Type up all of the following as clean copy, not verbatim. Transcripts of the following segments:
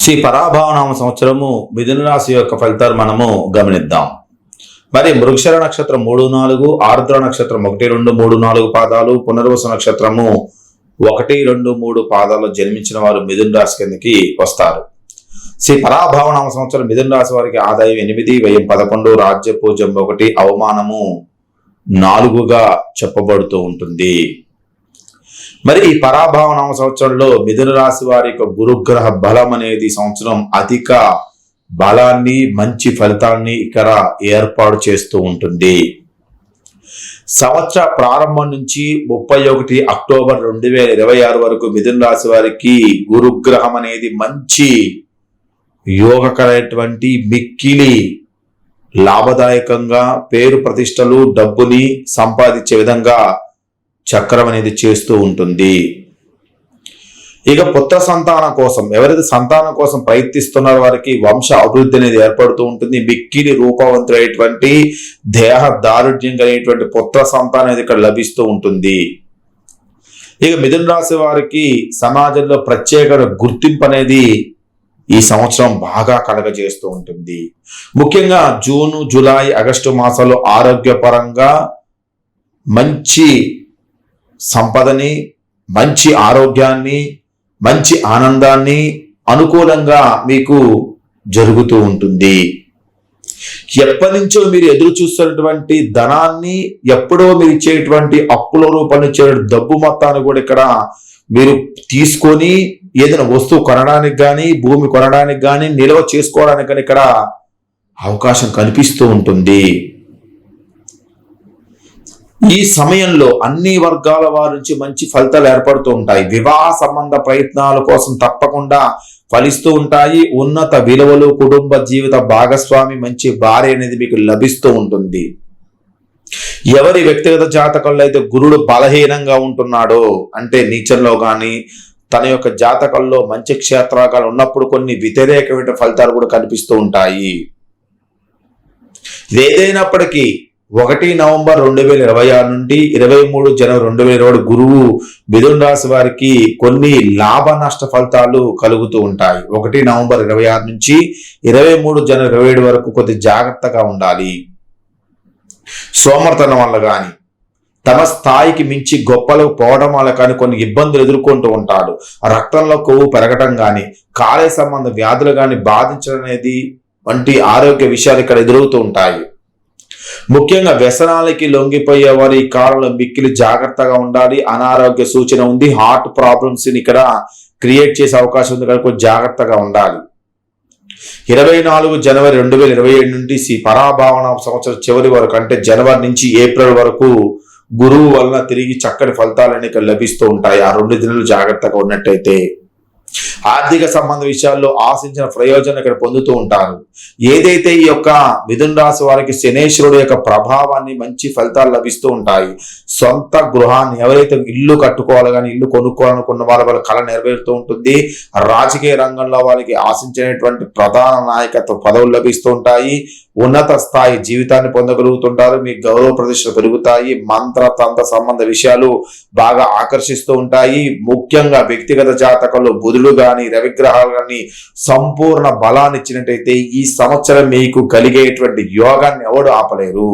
శ్రీ పరాభవనామ సంవత్సరము మిథున రాశి యొక్క ఫలితాలు మనము గమనిద్దాం. మరి మృగశిర నక్షత్రం 3-4, ఆర్ద్ర నక్షత్రం 1-2-3-4 పాదాలు, పునర్వసు నక్షత్రము 1-2-3 పాదాలు జన్మించిన వారు మిథున రాశి కిందకి వస్తారు. శ్రీ పరాభవనామ సంవత్సరం మిథున రాశి వారికి ఆదాయం 8, వ్యయం 11, రాజ్య పూజ్యం 1, అవమానము 4గా చెప్పబడుతూ ఉంటుంది. మరి ఈ పరాభవనామ సంవత్సరంలో మిథున రాశి వారి యొక్క గురుగ్రహ బలం అనేది సంవత్సరం అధిక బలాన్ని, మంచి ఫలితాన్ని ఇక్కడ ఏర్పాటు చేస్తూ ఉంటుంది. సంవత్సర ప్రారంభం నుంచి 31 అక్టోబర్ 2026 వరకు మిథున రాశి వారికి గురుగ్రహం అనేది మంచి యోగకరమైనటువంటి, మిక్కిలి లాభదాయకంగా పేరు ప్రతిష్టలు, డబ్బుని సంపాదించే విధంగా చక్రం అనేది చేస్తూ ఉంటుంది. ఇక పుత్ర సంతానం కోసం ఎవరైతే సంతానం కోసం ప్రయత్నిస్తున్నారో వారికి వంశ అభివృద్ధి అనేది ఏర్పడుతూ ఉంటుంది. మిక్కిలి రూపవంతులైనటువంటి, దేహ దారుఢ్యం కలిగినటువంటి పుత్ర సంతానం అనేది ఇక్కడ లభిస్తూ ఉంటుంది. ఇక మిథున రాశి వారికి సమాజంలో ప్రత్యేక గుర్తింపు అనేది ఈ సంవత్సరం బాగా కలగజేస్తూ ఉంటుంది. ముఖ్యంగా జూన్, జూలై, ఆగస్టు మాసాల్లో ఆరోగ్యపరంగా మంచి సంపదని, మంచి ఆరోగ్యాన్ని, మంచి ఆనందాన్ని అనుకూలంగా మీకు జరుగుతూ ఉంటుంది. ఎప్పటి నుంచో మీరు ఎదురు చూస్తున్నటువంటి ధనాన్ని, ఎప్పుడో మీరు ఇచ్చేటువంటి అప్పుల రూపంలో ఇచ్చే డబ్బు మొత్తాన్ని కూడా ఇక్కడ మీరు తీసుకొని ఏదైనా వస్తువు కొనడానికి కానీ, భూమి కొనడానికి కానీ, నిల్వ చేసుకోవడానికి కానీ ఇక్కడ అవకాశం కనిపిస్తూ ఉంటుంది. ఈ సమయంలో అన్ని వర్గాల వారి నుంచి మంచి ఫలితాలు ఏర్పడుతూ ఉంటాయి. వివాహ సంబంధ ప్రయత్నాల కోసం తప్పకుండా ఫలిస్తూ ఉంటాయి. ఉన్నత విలువలు, కుటుంబ జీవిత భాగస్వామి, మంచి భార్య అనేది మీకు లభిస్తూ ఉంటుంది. ఎవరి వ్యక్తిగత జాతకంలో అయితే గురుడు బలహీనంగా ఉంటున్నాడో, అంటే నీచంలో కానీ తన యొక్క జాతకంలో మంచి క్షేత్రాలు ఉన్నప్పుడు కొన్ని వ్యతిరేకమైన ఫలితాలు కూడా కనిపిస్తూ ఉంటాయి. ఏదైనప్పటికీ 1 నవంబర్ 2026 నుండి 23 జనవరి 2020 గురువు మిథున రాశి వారికి కొన్ని లాభ నష్ట ఫలితాలు కలుగుతూ ఉంటాయి. 1 నవంబర్ 26 నుంచి 23 జనవరి 27 వరకు కొద్ది జాగ్రత్తగా ఉండాలి. సోమర్తనం వల్ల కానీ, తమ స్థాయికి మించి గొప్పలకు పోవడం వల్ల కానీ కొన్ని ఇబ్బందులు ఎదుర్కొంటూ ఉంటాడు. రక్తంలో కొవ్వు పెరగడం కానీ, కాలేయ సంబంధ వ్యాధులు కానీ బాధించడం అనేది వంటి ఆరోగ్య విషయాలు ఇక్కడ ఎదురవుతూ ఉంటాయి. ముఖ్యంగా వ్యసనాలకి లొంగిపోయే వారు ఈ కాలంలో మిక్కిలి జాగ్రత్తగా ఉండాలి. అనారోగ్య సూచన ఉంది. హార్ట్ ప్రాబ్లమ్స్ ఇక్కడ క్రియేట్ చేసే అవకాశం ఉంది కనుక జాగ్రత్తగా ఉండాలి. 24 జనవరి 2027 నుండి శ్రీ పరాభవన సంవత్సరం చివరి వరకు, అంటే జనవరి నుంచి ఏప్రిల్ వరకు గురువు వలన తిరిగి చక్కటి ఫలితాలని ఇక్కడ లభిస్తూ ఉంటాయి. ఆ 2 దినాలు జాగ్రత్తగా ఉన్నట్టయితే ఆర్థిక సంబంధ విషయాల్లో ఆశించిన ప్రయోజనం ఇక్కడ పొందుతూ ఉంటారు. ఏదైతే ఈ యొక్క మిథున రాశి వారికి శనేశ్వరుడు యొక్క ప్రభావాన్ని, మంచి ఫలితాలు లభిస్తూ ఉంటాయి. సొంత గృహాన్ని ఎవరైతే ఇల్లు కట్టుకోవాలి కానీ, ఇల్లు కొనుక్కోవాలనుకున్న వాళ్ళ కళ నెరవేరుతూ ఉంటుంది. రాజకీయ రంగంలో వాళ్ళకి ఆశించినటువంటి ప్రధాన నాయకత్వ పదవులు లభిస్తూ ఉంటాయి. ఉన్నత స్థాయి జీవితాన్ని పొందగలుగుతుంటారు. మీ గౌరవ ప్రతిష్టలు పెరుగుతాయి. మంత్ర తంత్ర సంబంధ విషయాలు బాగా ఆకర్షిస్తూ ఉంటాయి. ముఖ్యంగా వ్యక్తిగత జాతకంలో బుధుడు కానీ, రవిగ్రహాలు కానీ సంపూర్ణ బలాన్ని ఇచ్చినట్టయితే ఈ సంవత్సరం మీకు కలిగేటువంటి యోగాన్ని ఎవడు ఆపలేరు.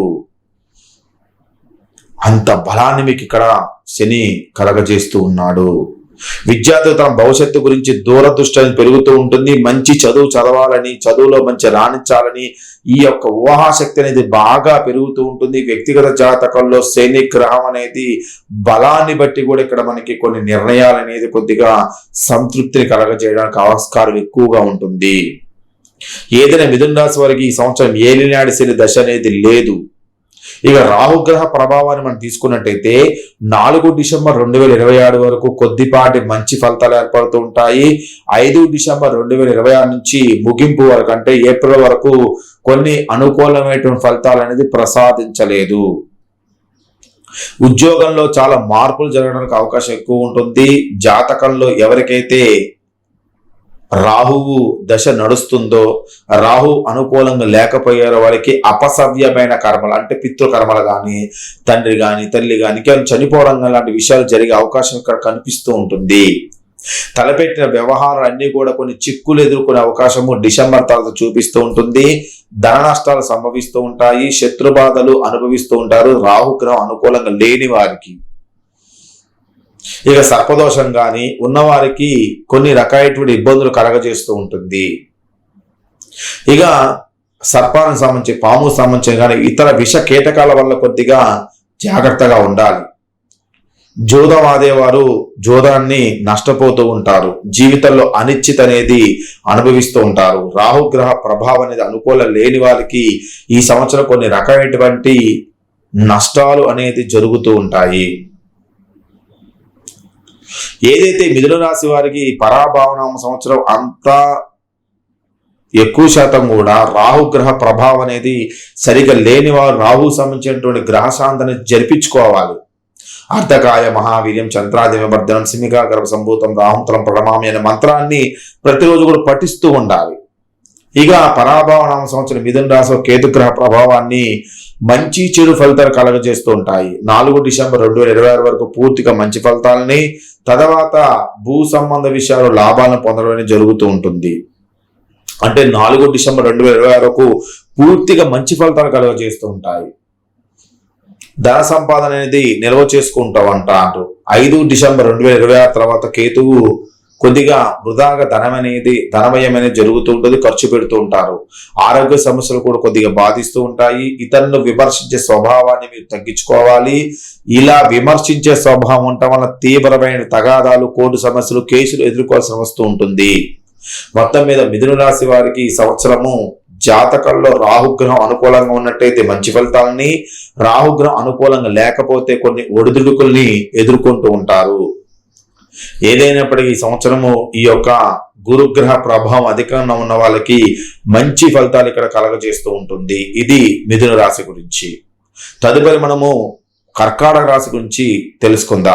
అంత బలాన్ని మీకు ఇక్కడ శని కలగజేస్తూ ఉన్నాడు. విద్యార్థులు తన భవిష్యత్తు గురించి దూరదృష్టి పెరుగుతూ ఉంటుంది. మంచి చదువు చదవాలని, చదువులో మంచి రాణించాలని ఈ యొక్క ఊహాశక్తి అనేది బాగా పెరుగుతూ ఉంటుంది. వ్యక్తిగత జాతకంలో శని గ్రహం అనేది బలాన్ని బట్టి కూడా ఇక్కడ మనకి కొన్ని నిర్ణయాలు అనేది కొద్దిగా సంతృప్తిని కలగజేయడానికి ఆస్కారం ఎక్కువగా ఉంటుంది. ఏదైనా మిథున రాశి వారికి ఈ సంవత్సరం ఏలినాటి శని దశ అనేది లేదు. ఇక రాహుగ్రహ ప్రభావాన్ని మనం తీసుకున్నట్టయితే 4 డిసెంబర్ 2026 వరకు కొద్దిపాటి మంచి ఫలితాలు ఏర్పడుతూ ఉంటాయి. 5 డిసెంబర్ 2026 నుంచి ముగింపు వరకు, అంటే ఏప్రిల్ వరకు కొన్ని అనుకూలమైనటువంటి ఫలితాలు అనేది ప్రసాదించలేదు. ఉద్యోగంలో చాలా మార్పులు జరగడానికి అవకాశం ఎక్కువ ఉంటుంది. జాతకంలో ఎవరికైతే రాహువు దశ నడుస్తుందో, రాహు అనుకూలంగా లేకపోయారో వారికి అపసవ్యమైన కర్మలు, అంటే పితృకర్మలు కానీ, తండ్రి కానీ, తల్లి కానీ చనిపోవడం లాంటి విషయాలు జరిగే అవకాశం ఇక్కడ కనిపిస్తూ ఉంటుంది. తలపెట్టిన వ్యవహారాలు అన్ని కూడా కొన్ని చిక్కులు ఎదుర్కొనే అవకాశము డిసెంబర్ తర్వాత చూపిస్తూ ఉంటుంది. ధన నష్టాలు సంభవిస్తూ ఉంటాయి. శత్రు బాధలు అనుభవిస్తూ ఉంటారు రాహుగ్రహం అనుకూలంగా లేని వారికి. ఇక సర్పదోషం కానీ ఉన్నవారికి కొన్ని రకాలైనటువంటి ఇబ్బందులు కలగజేస్తూ ఉంటుంది. ఇక సర్పానికి సంబంధించి పాము సంబంధించి కానీ ఇతర విష కీటకాల వల్ల కొద్దిగా జాగ్రత్తగా ఉండాలి. జూదం ఆడేవారు జూదాన్ని నష్టపోతూ ఉంటారు. జీవితంలో అనిశ్చిత అనేది అనుభవిస్తూ ఉంటారు. రాహుగ్రహ ప్రభావం అనేది అనుకూలం లేని వారికి ఈ సంవత్సరం కొన్ని రకమైనటువంటి నష్టాలు అనేది జరుగుతూ ఉంటాయి. ఏదైతే మిథున రాశి వారికి పరాభావనామ సంవత్సరం అంతా ఎక్కువ శాతం కూడా రాహుగ్రహ ప్రభావం అనేది సరిగా లేని వారు రాహు సంబంధించినటువంటి గ్రహశాంతిని జరిపించుకోవాలి. అర్ధకాయ మహావీర్యం చంద్రాదివర్ధనం సిమిగా గర్భ సంభూతం రాహుంతరం ప్రణమామి అనే మంత్రాన్ని ప్రతిరోజు కూడా పఠిస్తూ ఉండాలి. ఇక పరాభావనామ సంవత్సరం మిథున రాశి కేతుగ్రహ ప్రభావాన్ని మంచి చెడు ఫలితాలు కలగజేస్తూ ఉంటాయి. 4 డిసెంబర్ 2026 వరకు పూర్తిగా మంచి ఫలితాలని, తర్వాత భూ సంబంధ విషయాలు లాభాలను పొందడం జరుగుతూ ఉంటుంది. అంటే 4 డిసెంబర్ 2026 వరకు పూర్తిగా మంచి ఫలితాలు కలుగజేస్తూ ఉంటాయి. ధన సంపాదన అనేది నిల్వ చేసుకుంటాం అంటారు. 5 డిసెంబర్ 2026 తర్వాత కేతువు కొద్దిగా వృధాగా ధనమయం అనేది జరుగుతూ ఉంటుంది, ఖర్చు పెడుతూ ఉంటారు. ఆరోగ్య సమస్యలు కూడా కొద్దిగా బాధిస్తూ ఉంటాయి. ఇతరులను విమర్శించే స్వభావాన్ని మీరు తగ్గించుకోవాలి. ఇలా విమర్శించే స్వభావం ఉండటం వల్ల తీవ్రమైన తగాదాలు, కోర్టు సమస్యలు, కేసులు ఎదుర్కోవాల్సిన వస్తూ ఉంటుంది. మొత్తం మీద మిథున రాశి వారికి ఈ సంవత్సరము జాతకంలో రాహుగ్రహం అనుకూలంగా ఉన్నట్టయితే మంచి ఫలితాలని, రాహుగ్రహం అనుకూలంగా లేకపోతే కొన్ని ఒడిదుడుకుల్ని ఎదుర్కొంటూ ఉంటారు. ఏదైనప్పటికీ ఈ సంవత్సరము ఈ యొక్క గురుగ్రహ ప్రభావం అధికంగా ఉన్న వాళ్ళకి మంచి ఫలితాలు ఇక్కడ కలగజేస్తూ ఉంటుంది. ఇది మిథున రాశి గురించి. తదుపరి మనము కర్కాటక రాశి గురించి తెలుసుకుందాం.